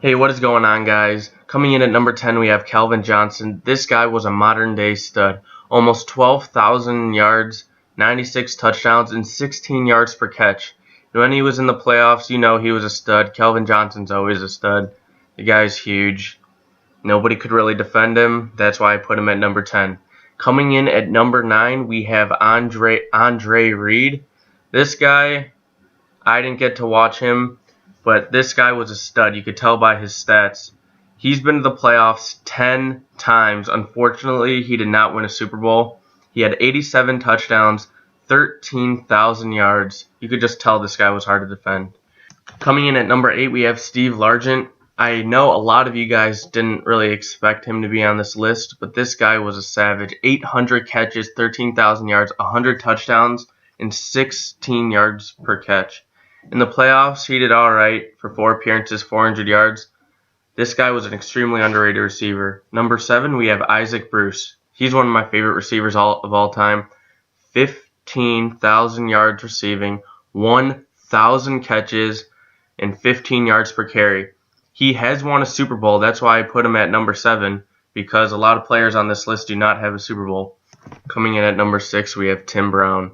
Hey, what is going on, guys? Coming in at number 10, we have Calvin Johnson. This guy was a modern-day stud. Almost 12,000 yards, 96 touchdowns, and 16 yards per catch. When he was in the playoffs, you know he was a stud. Calvin Johnson's always a stud. The guy's huge. Nobody could really defend him. That's why I put him at number 10. Coming in at number 9, we have Andre Reed. This guy, I didn't get to watch him, but this guy was a stud. You could tell by his stats. He's been to the playoffs 10 times. Unfortunately, he did not win a Super Bowl. He had 87 touchdowns, 13,000 yards. You could just tell this guy was hard to defend. Coming in at number 8, we have Steve Largent. I know a lot of you guys didn't really expect him to be on this list, but this guy was a savage. 800 catches, 13,000 yards, 100 touchdowns, and 16 yards per catch. In the playoffs, he did all right for 4 appearances, 400 yards. This guy was an extremely underrated receiver. Number 7, we have Isaac Bruce. He's one of my favorite receivers of all time. 15,000 yards receiving, 1,000 catches, and 15 yards per carry. He has won a Super Bowl. That's why I put him at number 7, because a lot of players on this list do not have a Super Bowl. Coming in at number 6, we have Tim Brown.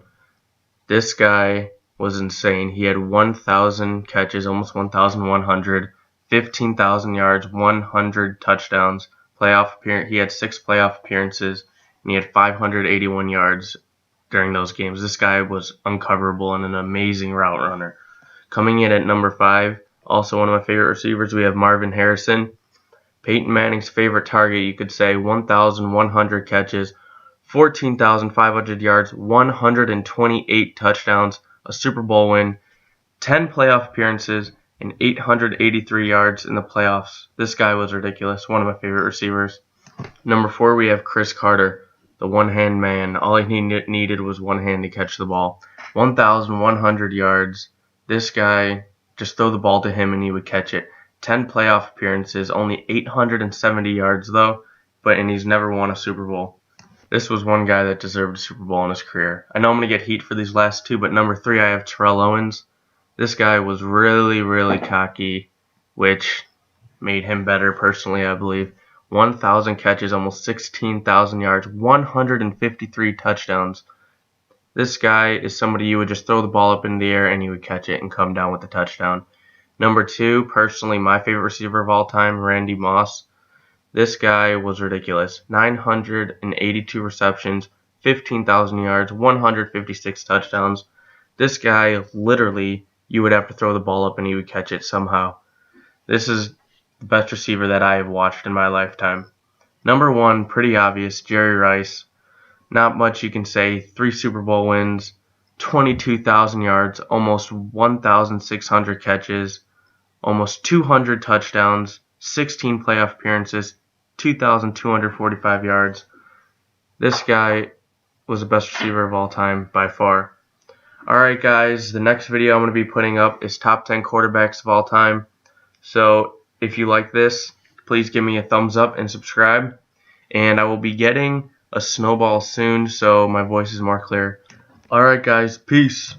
This guy was insane. He had 1,000 catches, almost 1,100, 15,000 yards, 100 touchdowns. He had 6 playoff appearances, and he had 581 yards during those games. This guy was uncoverable and an amazing route runner. Coming in at number 5, also one of my favorite receivers, we have Marvin Harrison. Peyton Manning's favorite target, you could say, 1,100 catches, 14,500 yards, 128 touchdowns, a Super Bowl win, 10 playoff appearances, and 883 yards in the playoffs. This guy was ridiculous. One of my favorite receivers. Number 4, we have Cris Carter, the one-hand man. All he needed was one hand to catch the ball. 1,100 yards. This guy, just throw the ball to him and he would catch it. 10 playoff appearances, only 870 yards though, and he's never won a Super Bowl. This was one guy that deserved a Super Bowl in his career. I know I'm going to get heat for these last 2, but number 3, I have Terrell Owens. This guy was really, really cocky, which made him better personally, I believe. 1,000 catches, almost 16,000 yards, 153 touchdowns. This guy is somebody you would just throw the ball up in the air and he would catch it and come down with a touchdown. Number 2, personally, my favorite receiver of all time, Randy Moss. This guy was ridiculous. 982 receptions, 15,000 yards, 156 touchdowns. This guy, literally, you would have to throw the ball up and he would catch it somehow. This is the best receiver that I have watched in my lifetime. Number 1, pretty obvious, Jerry Rice. Not much you can say. 3 Super Bowl wins, 22,000 yards, almost 1,600 catches, almost 200 touchdowns, 16 playoff appearances, 2,245 yards. This guy was the best receiver of all time by far. Alright guys, the next video I'm going to be putting up is top 10 quarterbacks of all time. So if you like this, please give me a thumbs up and subscribe. And I will be getting a snowball soon, so my voice is more clear. Alright guys, peace.